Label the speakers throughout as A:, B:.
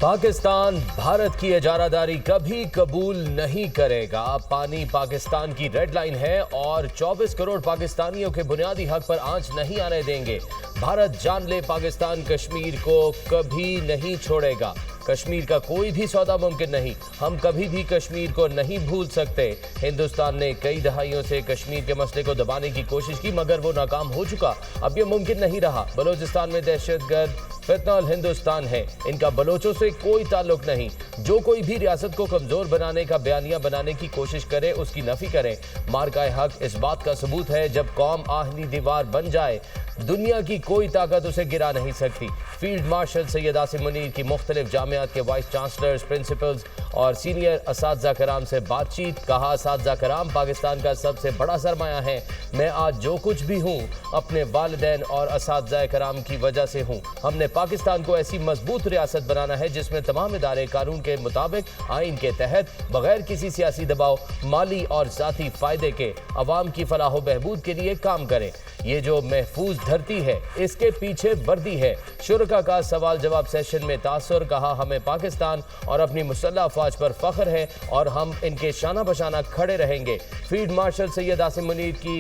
A: पाकिस्तान भारत की इजारादारी कभी कबूल नहीं करेगा। पानी पाकिस्तान की रेड लाइन है और 24 करोड़ पाकिस्तानियों के बुनियादी हक पर आंच नहीं आने देंगे। भारत जान ले पाकिस्तान कश्मीर को कभी नहीं छोड़ेगा। कश्मीर का कोई भी सौदा मुमकिन नहीं। हम कभी भी कश्मीर को नहीं भूल सकते। हिंदुस्तान ने कई दहाइयों से कश्मीर के मसले को दबाने की कोशिश की मगर वो नाकाम हो चुका। अब ये मुमकिन नहीं रहा। बलोचिस्तान में दहशतगर्द फितनल हिंदुस्तान है। इनका बलोचों से कोई ताल्लुक नहीं। जो कोई भी रियासत को कमजोर बनाने का बयानिया बनाने की कोशिश करे उसकी नफी करें। मार्का हक इस बात का सबूत है जब कौम आहनी दीवार बन जाए दुनिया की कोई ताकत उसे गिरा नहीं सकती। फील्ड मार्शल सैयद आसिम मुनीर की मुख्तलिफ जामियात के वाइस चांसलर्स, प्रिंसिपल्स और सीनियर असातिज़ा कराम से बातचीत। कहा, असातिज़ा कराम पाकिस्तान का सबसे बड़ा सरमाया है। मैं आज जो कुछ भी हूँ अपने वालिदैन और असातिज़ा कराम की वजह से हूँ। हमने पाकिस्तान को ऐसी मजबूत रियासत बनाना है जिसमें तमाम इदारे कानून के मुताबिक आइन के तहत बगैर किसी सियासी दबाव, माली और ज़ाती फ़ायदे के अवाम की फलाह बहबूद के लिए काम करें। ये जो महफूज धरती है इसके पीछे वर्दी है। शुरका का सवाल जवाब सेशन में तासुर। कहा, हमें पाकिस्तान और अपनी मुसल्लह अफवाज पर फख्र है और हम इनके शाना बशाना खड़े रहेंगे। फील्ड मार्शल सैयद आसिम मुनीर की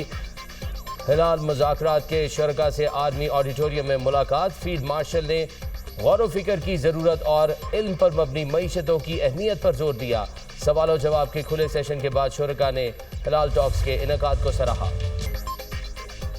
A: हिलाल मुज़ाकरात के शुरका से आर्मी ऑडिटोरियम में मुलाकात। फील्ड मार्शल ने गौर व फिक्र की ज़रूरत और इल्म पर मबनी मईशतों की अहमियत पर जोर दिया। सवालों जवाब के खुले सेशन के बाद शुरका ने हिलाल टॉक्स के इनेकाद को सराहा।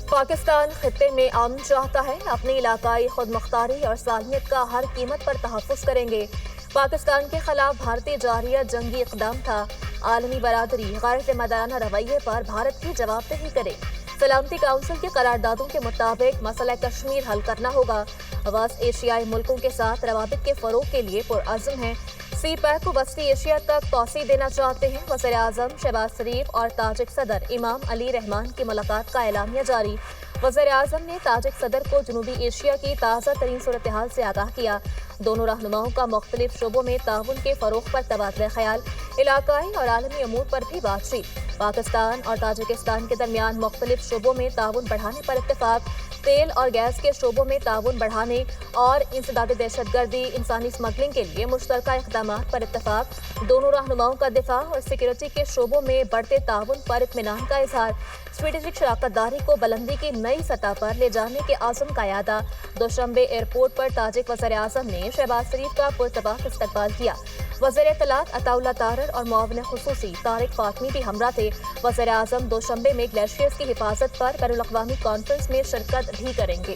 B: पाकिस्तान खित्ते में अमन चाहता है। अपनी इलाकाई खुद मुख्तारी और सालमियत का हर कीमत पर तहफ़्फ़ुज़ करेंगे। पाकिस्तान के खिलाफ भारतीय जारिया जंगी इक़दाम था। आलमी बरादरी गैर ज़िम्मेदाराना रवैये पर भारत की जवाबदेही करे। सलामती काउंसिल की करारदादों के मुताबिक मसला कश्मीर हल करना होगा। वस्त एशियाई मुल्कों के साथ रवाबित के फ़रोग़ के लिए पुरअज़्म है। सी पैक को वस्ती एशिया तक तोसी देना चाहते हैं। वज़ीर आज़म शहबाज शरीफ और ताजिक सदर इमाम अली रहमान की मुलाकात का एलामिया जारी। वज़ीर आज़म ने ताजिक सदर को जनूबी एशिया की ताज़ा तरीन सूरत हाल से आगाह किया। दोनों रहनुमाओं का मुख्तलिफ शोबों में ताउन के फ़रोग़ पर तबादला ख्याल, इलाकाई और आलमी अमूर पर भी बातचीत। पाकिस्तान और ताजिकिस्तान के दरमियान मुख्तलिफ शोबों में ताउन बढ़ाने पर इत्तेफाक। तेल और गैस के शोबों में ताउन बढ़ाने और इंसदाद दहशतगर्दी, इंसानी स्मगलिंग के लिए मुश्तरका इक़दामात पर इत्तेफाक। दोनों रहनुमाओं का दिफा और सिक्योरिटी के शोबों में बढ़ते ताउन पर इत्मीनान का इजहार। स्ट्रेटेजिक शराकतदारी को बुलंदी की नई सतह पर ले जाने के आज़म का यादा। दोशंबे एयरपोर्ट पर ताजिक वज़ीर आज़म ने शहबाज शरीफ का पुरतबाक इस्तकबाल किया। वज़ीर इत्तलात अताउल्लाह तारर और मुआविन खुसूसी तारिक फातमी भी हमरा थे। वज़ीर आज़म दोशंबे में ग्लेशियर्स की हिफाजत पर बैनुल अक़वामी कॉन्फ्रेंस में शिरकत भी करेंगे।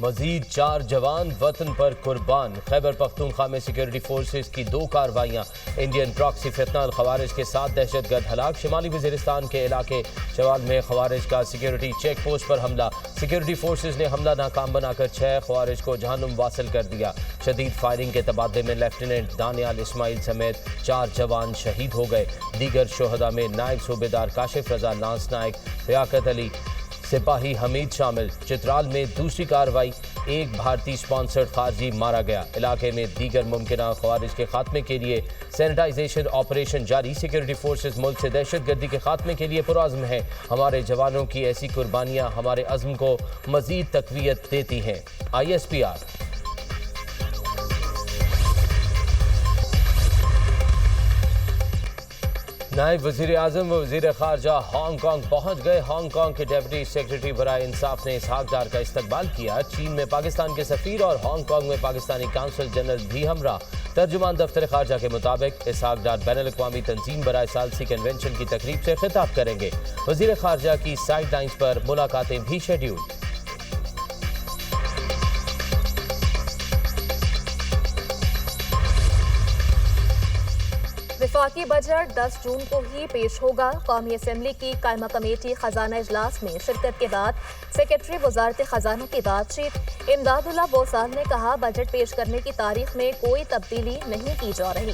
A: मजीद 4 जवान वतन पर कुर्बान। खैबर पख्तूनख्वा में सिक्योरिटी फोर्सेस की 2 कार्रवाइयाँ। इंडियन प्रॉक्सी फितनल खवारिज के 7 दहशतगर्द हलाक। शिमाली वज़ीरिस्तान के इलाके चवाल में खवारिज का सिक्योरिटी चेक पोस्ट पर हमला। सिक्योरिटी फोर्सेस ने हमला नाकाम बनाकर 6 खवारिज को जहन्नुम वासिल कर दिया। शदीद फायरिंग के तबादले में लेफ्टिनेंट दानियाल इस्माइल समेत 4 जवान शहीद हो गए। दीगर शोहदा में नायब सूबेदार काशिफ रजा, लांस नायक फ़याक़त अली, सिपाही हमीद शामिल। चित्राल में दूसरी कार्रवाई, एक भारतीय स्पॉन्सर्ड खारजी मारा गया। इलाके में दीगर मुमकिना खवारिज के खात्मे के लिए सैनिटाइजेशन ऑपरेशन जारी। सिक्योरिटी फोर्सेस मुल्क से दहशतगर्दी के खात्मे के लिए पुरअज़्म हैं। हमारे जवानों की ऐसी कुर्बानियाँ हमारे अज़्म को मज़ीद तक़वियत देती हैं। ISPR। नायब वज़ीर आज़म व वज़ीर ख़ारजा हांगकांग पहुँच गए। हांगकांग के डेप्यूटी सेक्रेटरी बराए इंसाफ ने इसहाक डार का इस्तकबाल किया। चीन में पाकिस्तान के सफ़ीर और हांगकांग में पाकिस्तानी काउंसिल जनरल भी हमरा। तर्जुमान दफ्तर ख़ारजा के मुताबिक इसहाक डार बैनुल अक़वामी तंजीम बराए सालसी कन्वेंशन की तकरीब से खिताब करेंगे। वज़ीर ख़ारजा की साइड लाइन्स पर मुलाकातें भी शेड्यूल।
B: वफाकी बजट 10 जून को ही पेश होगा। कौमी असम्बली की कायमा कमेटी खजाना इजलास में शिरकत के बाद सेक्रेटरी वजारत खजाना की बातचीत। इमदादुल्लाह बोसाल ने कहा, बजट पेश करने की तारीख में कोई तब्दीली नहीं की जा रही।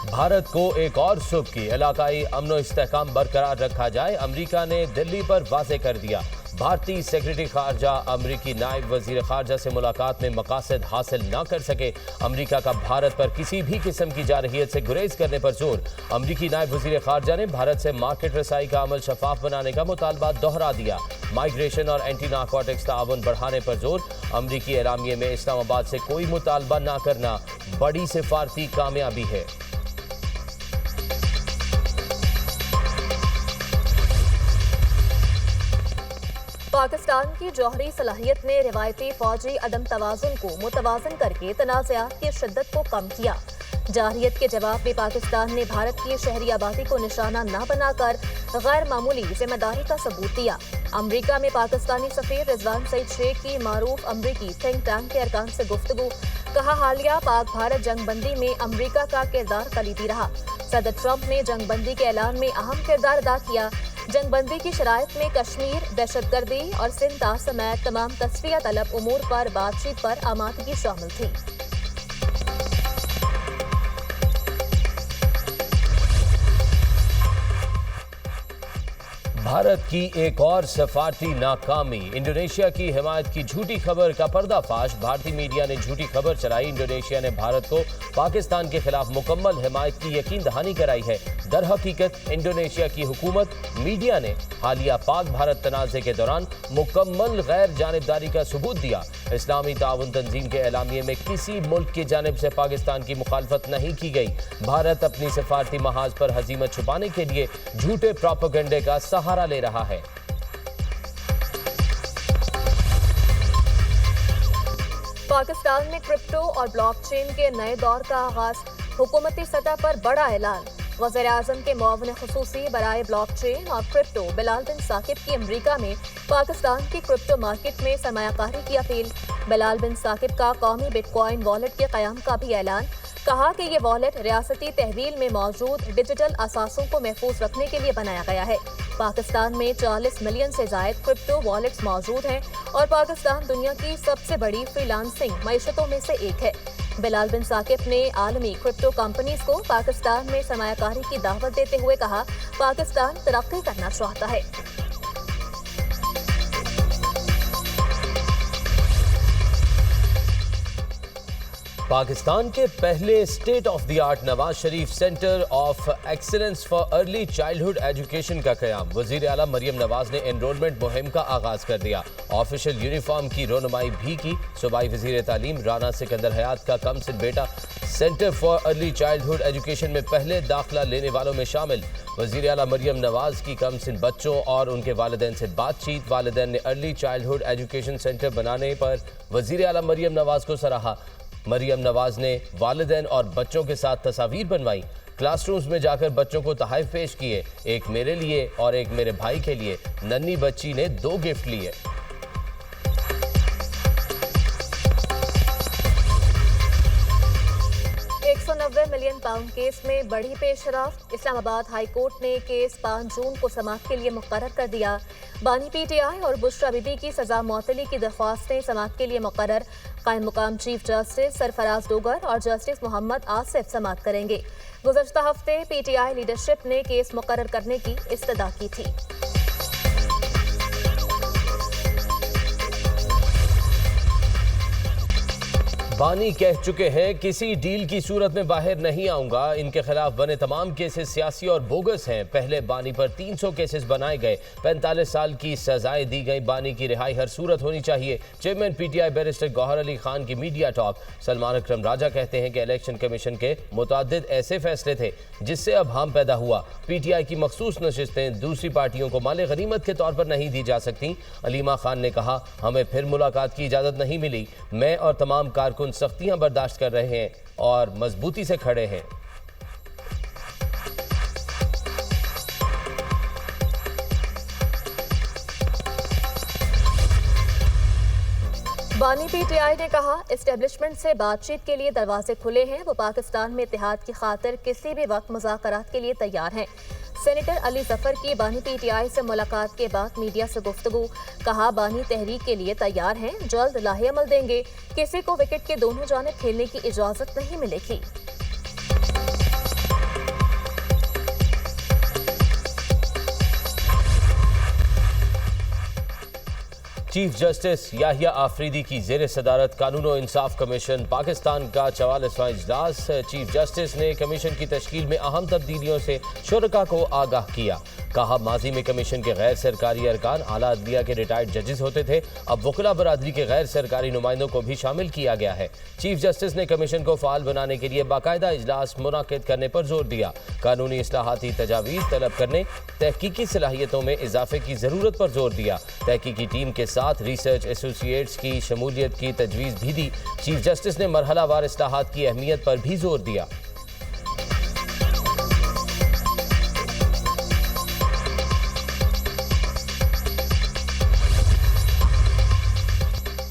A: भारत को एक और सुबह की इलाकाई अमन व इस्तेहकाम बरकरार रखा जाए। अमरीका ने दिल्ली पर वाज़े कर दिया। भारतीय सेक्रेटरी खारजा अमरीकी नायब वजीर खारजा से मुलाकात में मकासद हासिल न कर सके। अमरीका का भारत पर किसी भी किस्म की जारहियत से गुरेज करने पर जोर। अमरीकी नायब वजीर खारजा ने भारत से मार्केट रसाई का अमल शफाफ बनाने का मुतालबा दोहरा दिया। माइग्रेशन और एंटी नारकोटिक्स ताउन बढ़ाने पर जोर। अमरीकी एलामिये में इस्लामाबाद से कोई मुतालबा न करना बड़ी सिफारती कामयाबी है।
B: पाकिस्तान की जौहरी सलाहियत ने रिवायती फौजी अदम तवाजुन को मुतवाजन करके तनाज़ात की शिद्दत को कम किया। जारहियत के जवाब में पाकिस्तान ने भारत की शहरी आबादी को निशाना न बनाकर गैर मामूली जिम्मेदारी का सबूत दिया। अमरीका में पाकिस्तानी सफीर रिजवान सईद शेख की मारूफ अमरीकी थिंक टैंक के अरकान से गुफ्तगू। कहा, हालिया पाक भारत जंगबंदी में अमरीका का किरदार कलीदी रहा। सदर ट्रंप ने जंगबंदी के ऐलान में अहम किरदार अदा किया। जंगबंदी की शराइत में कश्मीर, दहशतगर्दी और सिंध समेत तमाम तस्फिया तलब उमूर पर बातचीत पर आमादगी शामिल थी।
A: भारत की एक और सफारती नाकामी। इंडोनेशिया की हिमायत की झूठी खबर का पर्दाफाश। भारतीय मीडिया ने झूठी खबर चलाई। इंडोनेशिया ने भारत को पाकिस्तान के खिलाफ मुकम्मल हिमायत की यकीन दहानी कराई है। दर हकीकत इंडोनेशिया की हुकूमत मीडिया ने हालिया पाक भारत तनाज़े के दौरान मुकम्मल गैर जानिबदारी का सबूत दिया। इस्लामी ताउन तंजीम के एलामिये में किसी मुल्क की जानिब से पाकिस्तान की मुखालफत नहीं की गई। भारत अपनी सफारती महाज पर हजीमत छुपाने के लिए झूठे प्रोपेगेंडे का सहारा ले रहा है।
B: पाकिस्तान में क्रिप्टो और ब्लॉकचेन के नए दौर का आगाज। हुकूमती सतह पर बड़ा ऐलान। वज़ीर-ए-आज़म के मुआविन खुसूसी बराए ब्लॉकचेन और क्रिप्टो बिलाल बिन साकिब की अमरीका में पाकिस्तान की क्रिप्टो मार्केट में सरमायाकारी की अपील। बिलाल बिन साकिब का कौमी बिटकॉइन वॉलेट के क़याम का भी ऐलान। कहा कि ये वॉलेट रियासती तहवील में मौजूद डिजिटल असासों को महफूज रखने के लिए बनाया गया है। पाकिस्तान में 40 मिलियन से ज़ायद क्रिप्टो वॉलेट्स मौजूद हैं और पाकिस्तान दुनिया की सबसे बड़ी फ्रीलांसिंग मईशतों में से एक है। बिलाल बिन साकिब ने आलमी क्रिप्टो कंपनीज को पाकिस्तान में सरमायाकारी की दावत देते हुए कहा, पाकिस्तान तरक्की करना चाहता है।
A: पाकिस्तान के पहले state of the art Nawaz Sharif centre of excellence for early childhood education का क़याम। वज़ीर आला मरियम नवाज ने एनरोलमेंट मुहिम का आगाज कर दिया। ऑफिशियल यूनिफॉर्म की रोनुमाई भी की। सूबाई वज़ीर तालीम राना सिकंदर हयात का कमसिन बेटा centre for early childhood education में पहले दाखिला लेने वालों में शामिल। वज़ीर आला मरियम नवाज की कमसिन बच्चों और उनके वालिदैन से बातचीत। वालिदैन ने अर्ली चाइल्डहुड एजुकेशन सेंटर बनाने पर वज़ीर आला मरियम नवाज को सराहा। मरियम नवाज ने वालिदैन और बच्चों के साथ तस्वीर बनवाई। क्लासरूम्स में जाकर बच्चों को तोहफे पेश किए। एक मेरे लिए और एक मेरे भाई के लिए। नन्ही बच्ची ने 2 गिफ्ट लिए।
B: £190 मिलियन केस में बड़ी पेशरफ। इस्लामाबाद हाई कोर्ट ने केस 5 जून को समाअत के लिए मुकर्रर कर दिया। बानी PTI और बुशरा बीबी की सजा मौतली की दरख्वास्तें समाअत के लिए मुकर्रर। कायम मुकाम चीफ जस्टिस सरफराज डोगर और जस्टिस मोहम्मद आसिफ समाअत करेंगे। गुज़श्ता हफ्ते PTI लीडरशिप ने केस मुकर्रर करने की इस्तदा की थी।
A: बानी कह चुके हैं, किसी डील की सूरत में बाहर नहीं आऊंगा। इनके खिलाफ बने तमाम केसेस सियासी और बोगस हैं। पहले बानी पर 300 केसेस बनाए गए। 45 साल की सजाएं दी गई। बानी की रिहाई हर सूरत होनी चाहिए। Chairman PTI barrister Gauhar Ali Khan की मीडिया टॉक। सलमान अकरम राजा कहते हैं कि इलेक्शन कमीशन के मुतअद्दिद ऐसे फैसले थे जिससे अब हम पैदा हुआ। PTI की मखसूस नशिस्तें दूसरी पार्टियों को माले गनीमत के तौर पर नहीं दी जा सकती। अलीमा खान ने कहा, हमें फिर मुलाकात की इजाज़त नहीं मिली। मैं और तमाम कारकुन सख्तियां बर्दाश्त कर रहे हैं और मजबूती से खड़े हैं।
B: बानी PTI ने कहा, एस्टेब्लिशमेंट से बातचीत के लिए दरवाजे खुले हैं। वो पाकिस्तान में इत्तेहाद की खातिर किसी भी वक्त मुज़ाकरात के लिए तैयार हैं। सेनेटर अली जफर की बानी PTI से मुलाकात के बाद मीडिया से गुफ्तगू। कहा, बानी तहरीक के लिए तैयार हैं, जल्द लाहे अमल देंगे। किसी को विकेट के दोनों जानिब खेलने की इजाजत नहीं मिलेगी।
A: चीफ जस्टिस याहिया आफरीदी की जेर सदारत कानून और इंसाफ कमीशन पाकिस्तान का 44वां इजलास। चीफ जस्टिस ने कमीशन की तश्कील में अहम तब्दीलियों से शुरका को आगाह किया। कहा, माजी में कमीशन के गैर सरकारी अरकान आला अदलिया के रिटायर्ड जजेस होते थे, अब वकला बरादरी के गैर सरकारी नुमाइंदों को भी शामिल किया गया है। चीफ जस्टिस ने कमीशन को फाल बनाने के लिए बाकायदा इजलास मुनाकिद करने पर जोर दिया। कानूनी इस्लाहाती तजावीज़ तलब करने, तहकीकी सलाहियतों में इजाफे की ज़रूरत पर जोर दिया। तहकीकी टीम के साथ रिसर्च एसोसिएट्स की शमूलियत की तजवीज़ भी दी। चीफ जस्टिस ने मरहलावार इस्लाहात की अहमियत पर भी जोर दिया।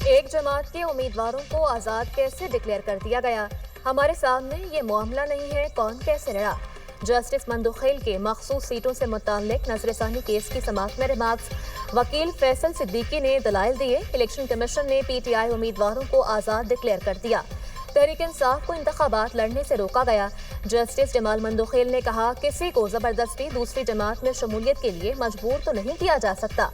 B: एक जमात के उम्मीदवारों को आज़ाद कैसे डिक्लेयर कर दिया गया? हमारे सामने ये मामला नहीं है, कौन कैसे लड़ा? जस्टिस मंदुखेल के मखसूस सीटों से मुताल्लिक नजरसानी केस की समाअत में रिमार्क्स। वकील फैसल सिद्दीकी ने दलाइल दिए। इलेक्शन कमीशन ने PTI उम्मीदवारों को आज़ाद डिक्लेयर कर दिया। तहरीक इंसाफ को इंतखाबात लड़ने से रोका गया। जस्टिस जमाल मंदुखेल ने कहा, किसी को जबरदस्ती दूसरी जमात में शमूलियत के लिए मजबूर तो नहीं किया जा सकता।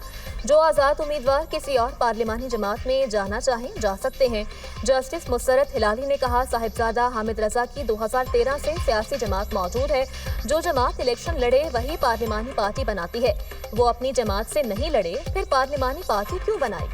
B: जो आज़ाद उम्मीदवार किसी और पार्लिमानी जमात में जाना चाहें जा सकते हैं। जस्टिस मुसरत हिलाली ने कहा, साहिबजादा हामिद रजा की 2013 से सियासी जमात मौजूद है। जो जमात इलेक्शन लड़े वही पार्लिमानी पार्टी बनाती है। वो अपनी जमात से नहीं लड़े, फिर पार्लिमानी पार्टी क्यों बनाई?